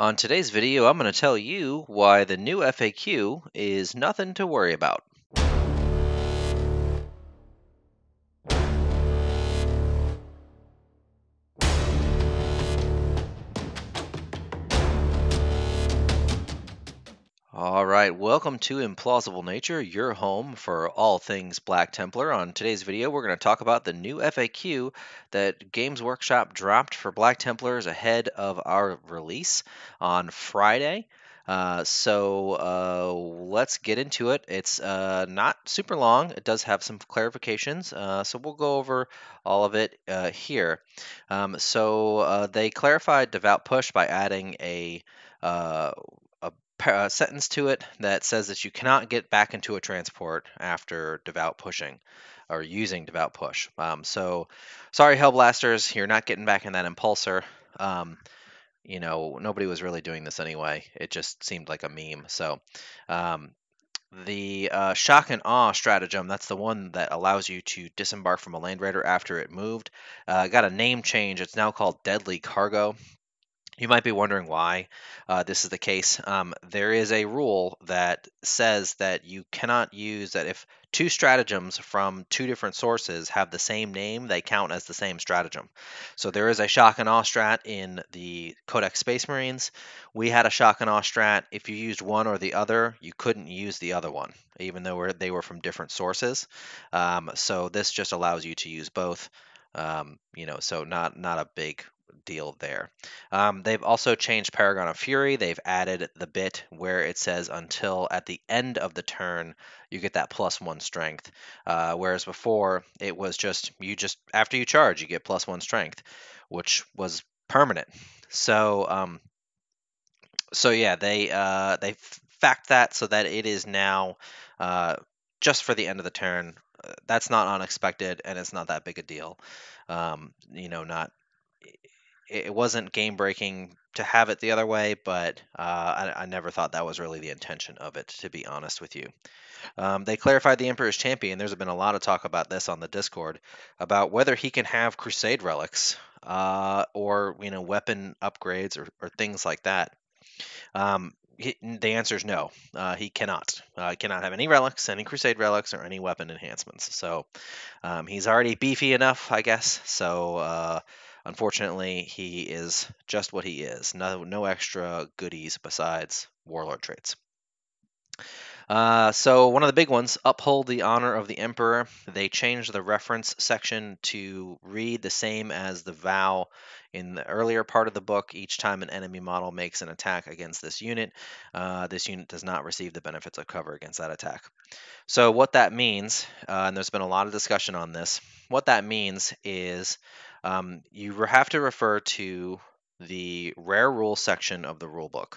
On today's video, I'm going to tell you why the new FAQ is nothing to worry about. All right, welcome to Implausible Nature, your home for all things Black Templar. On today's video, we're going to talk about the new FAQ that Games Workshop dropped for Black Templars ahead of our release on Friday. Let's get into it. It's not super long. It does have some clarifications, so we'll go over all of it here. They clarified Devout Push by adding uh, a sentence to it that says that you cannot get back into a transport after devout pushing or using devout push. Sorry, Hellblasters, you're not getting back in that impulsor. Nobody was really doing this anyway. It just seemed like a meme. Um, the shock and awe stratagem, that's the one that allows you to disembark from a land raider after it moved, got a name change. It's now called Deadly Cargo. You might be wondering why this is the case. There is a rule that says that you cannot use that if two stratagems from two different sources have the same name, they count as the same stratagem. So there is a shock and awe strat in the Codex Space Marines. We had a shock and awe strat. If you used one or the other, you couldn't use the other one, even though they were from different sources. So this just allows you to use both. So not a big deal there. They've also changed Paragon of Fury. They've added the bit where it says until at the end of the turn you get that +1 strength, whereas before it was just after you charge you get +1 strength, which was permanent. Yeah, they fact that so that it is now just for the end of the turn. That's not unexpected, and it's not that big a deal. Not it wasn't game breaking to have it the other way, but I never thought that was really the intention of it, to be honest with you. They clarified the Emperor's Champion. There's been a lot of talk about this on the Discord about whether he can have Crusade relics or weapon upgrades or things like that. The answer is no. He cannot. He cannot have any relics, any Crusade relics, or any weapon enhancements. So he's already beefy enough, I guess. Unfortunately, he is just what he is. No extra goodies besides Warlord traits. One of the big ones, uphold the honor of the Emperor. They changed the reference section to read the same as the vow in the earlier part of the book. Each time an enemy model makes an attack against this unit does not receive the benefits of cover against that attack. So what that means, and there's been a lot of discussion on this, what that means is you have to refer to the rare rule section of the rulebook.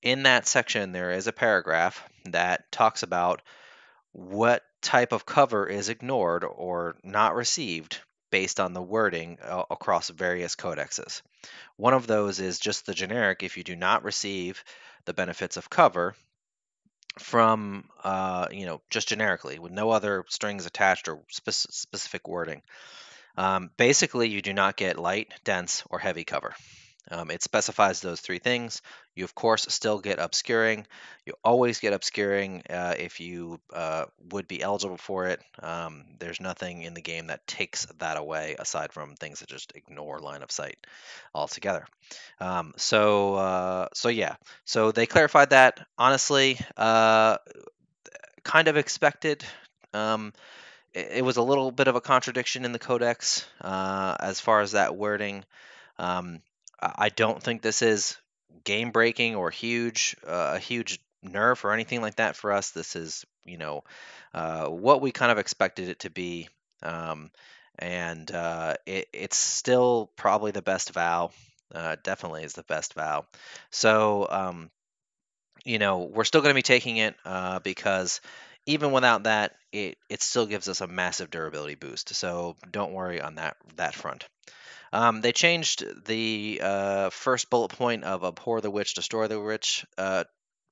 In that section, there is a paragraph that talks about what type of cover is ignored or not received based on the wording across various codexes. One of those is just the generic: if you do not receive the benefits of cover from, just generically with no other strings attached or specific wording. Basically, you do not get light, dense, or heavy cover. It specifies those three things. You, of course, still get obscuring. You always get obscuring if you would be eligible for it. There's nothing in the game that takes that away aside from things that just ignore line of sight altogether. Yeah. So they clarified that. Honestly, kind of expected. It was a little bit of a contradiction in the codex as far as that wording. I don't think this is game breaking or a huge nerf or anything like that for us. This is, what we kind of expected it to be. It's still probably the best vow. Definitely is the best vow. We're still going to be taking it because even without that, it still gives us a massive durability boost. So don't worry on that front. They changed the first bullet point of abhor the witch, destroy the witch.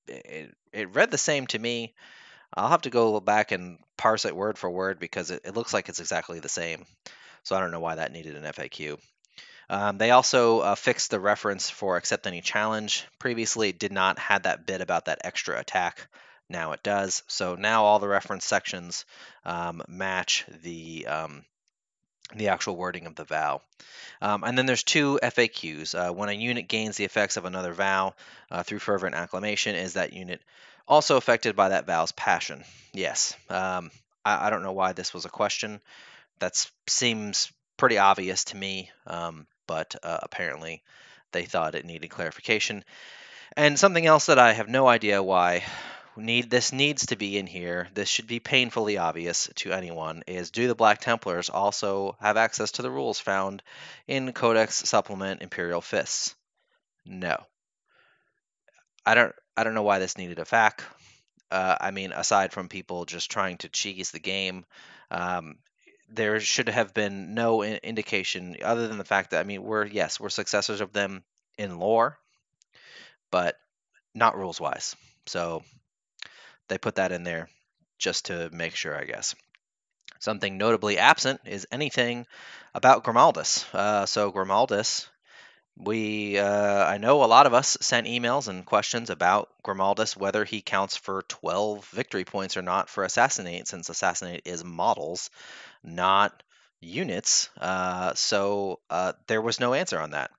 It read the same to me. I'll have to go back and parse it word for word because it looks like it's exactly the same. So I don't know why that needed an FAQ. They also fixed the reference for accept any challenge. Previously, it did not have that bit about that extra attack. Now it does. So now all the reference sections match the actual wording of the vow. And then there's two FAQs. When a unit gains the effects of another vow through fervent acclamation, is that unit also affected by that vow's passion? Yes. I don't know why this was a question. That seems pretty obvious to me, but apparently they thought it needed clarification. And something else that I have no idea why this needs to be in here. This should be painfully obvious to anyone. Is do the Black Templars also have access to the rules found in Codex Supplement Imperial Fists? No. I don't know why this needed a fact. I mean, aside from people just trying to cheese the game, um, there should have been no indication other than the fact that I mean, we're successors of them in lore, but not rules wise. So they put that in there just to make sure, I guess. Something notably absent is anything about Grimaldus. So Grimaldus, I know a lot of us sent emails and questions about Grimaldus, whether he counts for 12 victory points or not for Assassinate, since Assassinate is models, not units. So there was no answer on that,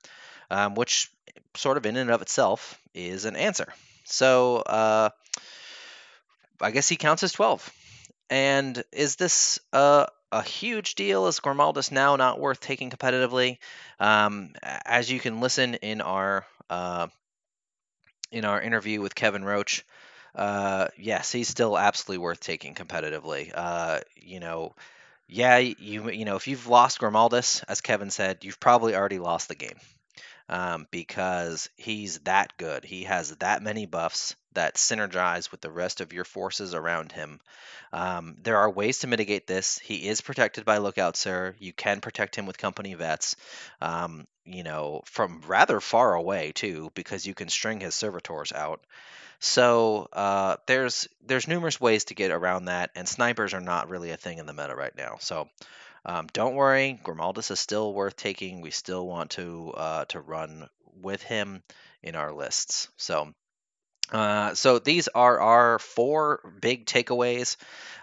which sort of in and of itself is an answer. So I guess he counts as 12. And is this a huge deal? Is Grimaldus now not worth taking competitively? As you can listen in our interview with Kevin Roach, yes, he's still absolutely worth taking competitively. Yeah, if you've lost Grimaldus, as Kevin said, you've probably already lost the game. Because he's that good. He has that many buffs that synergize with the rest of your forces around him. There are ways to mitigate this. He is protected by Lookout Sir. You can protect him with company vets, from rather far away too, because you can string his servitors out. So there's numerous ways to get around that, and snipers are not really a thing in the meta right now. So don't worry, Grimaldus is still worth taking. We still want to run with him in our lists. So these are our 4 big takeaways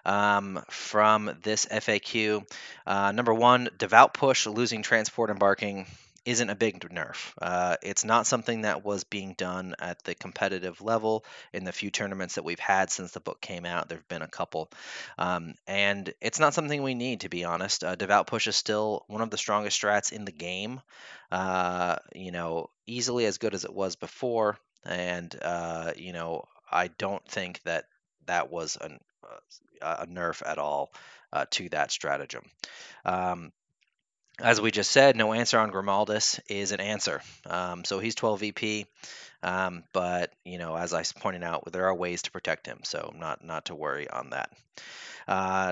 from this FAQ. Number 1, devout push, losing transport embarking isn't a big nerf. It's not something that was being done at the competitive level in the few tournaments that we've had since the book came out. There have been a couple. And it's not something we need, to be honest. Devout push is still one of the strongest strats in the game. Easily as good as it was before. And I don't think that was a nerf at all to that stratagem. As we just said, no answer on Grimaldus is an answer. So he's 12 VP, but as I pointed out, there are ways to protect him, so not to worry on that.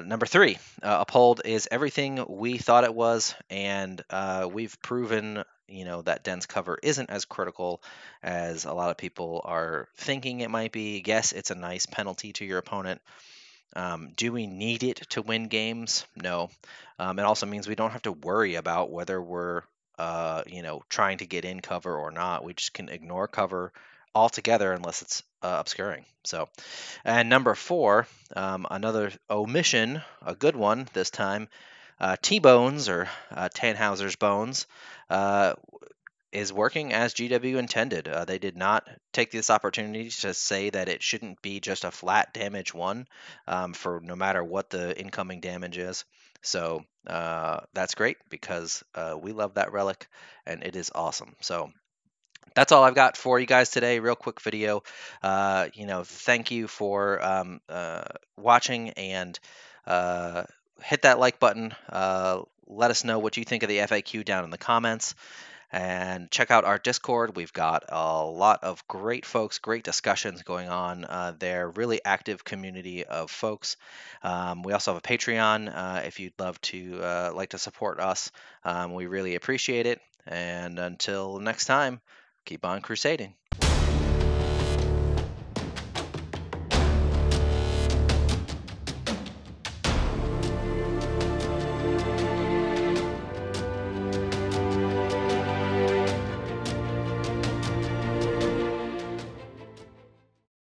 Number 3, uphold is everything we thought it was, and we've proven that dense cover isn't as critical as a lot of people are thinking it might be. Yes, it's a nice penalty to your opponent. Do we need it to win games? No. It also means we don't have to worry about whether we're trying to get in cover or not. We just can ignore cover altogether unless it's obscuring. So, and number 4, another omission, a good one this time. T-Bones, or Tannhauser's Bones, is working as GW intended. They did not take this opportunity to say that it shouldn't be just a flat damage 1 for no matter what the incoming damage is. So that's great, because we love that relic and it is awesome. So that's all I've got for you guys today. Real quick video. Thank you for watching, and hit that like button. Let us know what you think of the FAQ down in the comments. And check out our Discord. We've got a lot of great folks, great discussions going on there. Really active community of folks. We also have a Patreon if you'd love to like to support us. We really appreciate it. And until next time, keep on crusading.